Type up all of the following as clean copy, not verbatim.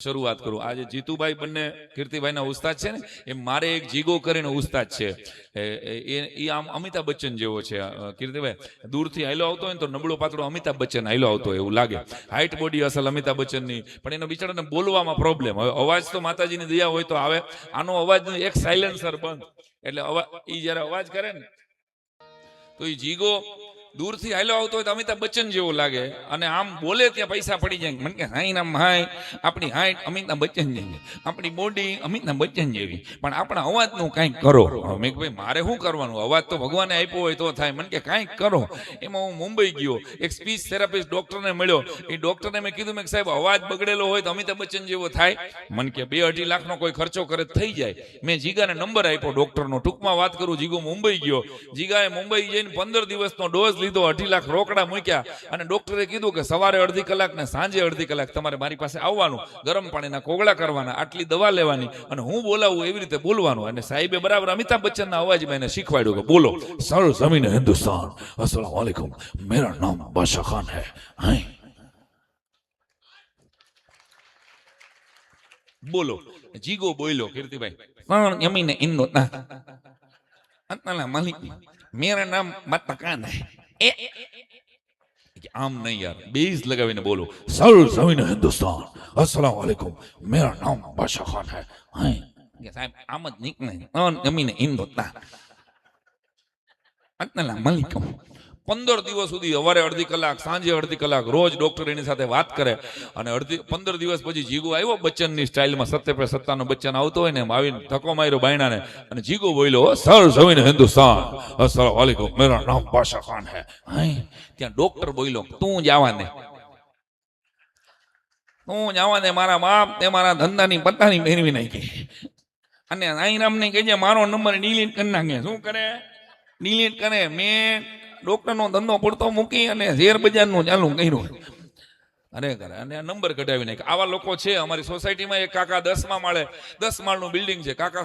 શરૂઆત કરું. આજે જીતુભાઈ બંને કીર્તિભાઈના ઉસ્તાદ છે ને, એ મારે એક જીગો કરીને ઉસ્તાદ છે. એ આમ અમિતાભ બચ્ચન જેવો છે. કીર્તિભાઈ દૂરથી હાઈલો આવતો હોય ને તો નબળો પાતળો અમિતાભ બચ્ચન હાઈલો આવતો હોય એવું લાગે. હાઈટ બોડી અસલ અમિતાભ બચ્ચનની, પણ એનો બિચારાને બોલવામાં પ્રોબ્લેમ. હવે અવાજ તો માતાજીની દયા હોય તો આવે. આનો અવાજ એક સાયલેન્સર બંધ, એટલે અવાજ ઈ જ્યારે અવાજ કરે ને તો એ જીગો દૂરથી હાઈલો આવતો હોય તો અમિતાભ બચ્ચન જેવો લાગે, અને આમ બોલે ત્યાં પૈસા પડી જાય. મને કે હાઈ નામ હાઈ, આપણી હાઈટ અમિતાભ બચ્ચન જેવી, આપણી બોડી અમિતાભ બચ્ચન જેવી, પણ આપણા અવાજનું કાંઈક કરો. મેં ભાઈ મારે શું કરવાનું, અવાજ તો ભગવાને આપ્યો હોય તો થાય. મને કે કાંઈક કરો. એમાં હું મુંબઈ ગયો, એક સ્પીચ થેરાપિસ્ટ ડોક્ટરને મળ્યો. એ ડોક્ટરને મેં કીધું, મેં સાહેબ અવાજ બગડેલો હોય તો અમિતાભ બચ્ચન જેવો થાય? મને કે 2-2.5 લાખનો કોઈ ખર્ચો કરે થઈ જાય. મેં જીગાને નંબર આપ્યો ડોક્ટરનો. ટૂંકમાં વાત કરું, જીગો મુંબઈ ગયો. જીગાએ મુંબઈ જઈને 15 દિવસનો ડોઝ લીધો, 2.5 લાખ રોકડા મૂક્યા, અને ડોક્ટરે કીધું કે સવારે 1/2 કલાક ને સાંજે 1/2 કલાક તમારે મારી પાસે આવવાનું, ગરમ પાણીના કોગળા કરવાના, આટલી દવા લેવાની, અને હું બોલાવું એવી રીતે બોલવાનું. અને સાહેબે બરાબર અમિતાભ બચ્ચનના અવાજમાં એને શીખવાડ્યું કે બોલો, સર જમીન હિન્દુસ્તાન, अस्सलाम वालेकुम, मेरा नाम बादशाह खान है. हाय બોલો, જીગો બોલ્યો. કીર્તિભાઈ પણ જમીન હિન્દુસ્તાન, અતલા માલિક, मेरा नाम बादशाह खान है. આમ નહીં યાર, બેઝ લગાવીને બોલો, સર જમીન હિન્દુસ્તાન, अस्सलाम वालेकुम, मेरा नाम बादशाह खान है. હાય કે સાહેબ આમ જ નીકળે, જમીન હિન્દુસ્તાન, અતલા માલિક. 15 દિવસ સુધી સવારે 1/2 કલાક, સાંજે 1/2 કલાક રોજ ડોક્ટર એની સાથે વાત કરે. અને 15 દિવસ પછી જીગો આવ્યો બચ્ચનની સ્ટાઇલમાં, 70-70 બચ્ચન આવતો હોય ને એમ આવીને ધક્કો માર્યો બાયણાને, અને જીગો બોલ્યો, સર જમીન હિન્દુસ્તાન, अस्सलाम वालेकुम, मेरा नाम बादशाह खान है. હાય ત્યાં ડોક્ટર બોલ્યો, તું જવા દે, તું જવા દે, મારા બાપ તે મારા ધંધાની પત્તાની ફેરવી નાખી, અને આઈરામને કહેજે મારો નંબર ડિલીટ કરી નાખે. શું કરે? ડિલીટ કરે. મેં ડોક્ટરનો ધંધો પડતો મૂકી અને શેર બજારનું ચાલુ કર્યું. અરે કરે, અને આ નંબર કઢાવી નાખે. આવા લોકો છે અમારી સોસાયટીમાં. એક કાકા 10મા માળે, 10 માળનું બિલ્ડિંગ છે. કાકા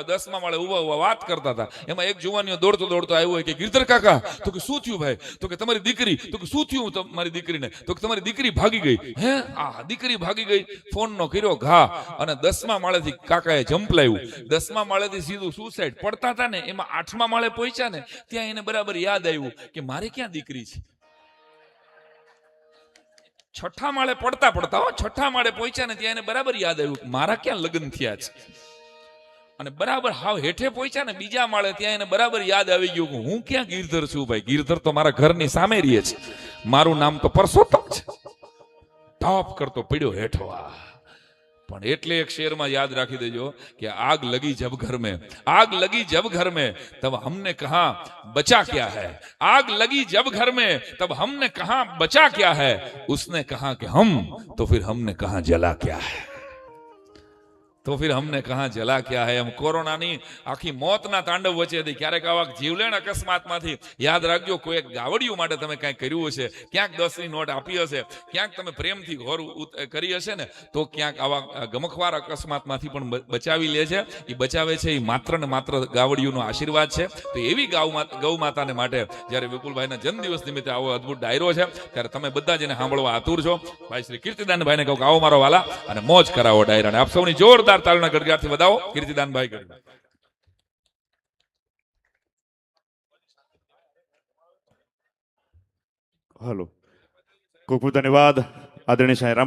10મા માળે ઉભા વાત કરતા હતા. એમાં એક જુવાનીઓ દોડતો આવ્યો હોય કે ગિરધર કાકા, તો કે શું થયું ભાઈ? તો કે તમારી દીકરી. તો કે શું થયું તમારી દીકરીને? તો કે તમારી દીકરી ભાગી ગઈ. હે? આ દીકરી ભાગી ગઈ. ફોનનો કર્યો ઘા, અને 10મા માળેથી કાકાએ જમ્પ લાવ્યું. 10મા માળેથી સીધું સુસાઇડ. પડતા હતા ને એમાં 8મા માળે પહોંચ્યા ને ત્યાં એને બરાબર યાદ આવ્યું કે મારે ક્યાં દીકરી છે. 6ઠા માળે પડતા 6ઠા માળે પહોંચ્યા ને ત્યાં એને બરાબર યાદ આવ્યું મારા ક્યાં લગ્ન થયા છે. અને બરાબર હાવ હેઠે પહોંચ્યા ને 2જા માળે ત્યાં એને બરાબર યાદ આવી ગયું કે હું ક્યાં ગિરધર છું ભાઈ. ગિરધર તો મારા ઘરની સામે રહે છે. મારું નામ તો પરસોત્તમ છે. ટોપ કરતો પડ્યો હેઠો. પણ એટલે એક શેરમાં યાદ રાખી દેજો કે આગ લગી જબ ઘર में, आग लगी जब घर में तब हमने कहा बचा क्या है. आग लगी जब घर में तब हमने कहा बचा क्या है. उसने कहा कि हम, तो फिर हमने कहा जला क्या है. તો ફિર હમને કહા જલા ક્યા હૈ. એમ કોરોનાની આખી મોતના તાંડવ વચ્ચે હતી. ક્યારેક આવા જીવલેણ અકસ્માતમાંથી યાદ રાખજો, કોઈ એક ગાવડિયું માટે તમે કાંઈ કર્યું હશે, ક્યાંક 10ની નોટ આપી હશે, ક્યાંક તમે પ્રેમથી ઘોર કરી હશે ને, તો ક્યાંક આવા ગમખવાર અકસ્માતમાંથી પણ બચાવી લે છે. એ બચાવે છે એ માત્ર ને માત્ર ગાવડિયુંનો આશીર્વાદ છે. તો એવી ગૌ માતાને માટે જ્યારે વિપુલભાઈના જન્મદિવસ નિમિત્તે આવો અદ્ભુત ડાયરો છે, ત્યારે તમે બધા જેને સાંભળવા આતુર છો, ભાઈ શ્રી કીર્તિદાનભાઈને કહું આવો મારો વાલા, અને મોજ કરાવો ડાયરાને. આપ સૌની જોરદાર તાળીના ગડગડાટથી વધાવો કીર્તિદાનભાઈ ગઢવી. हेलो, खूब खूब धन्यवाद आदरणीय साईं राम।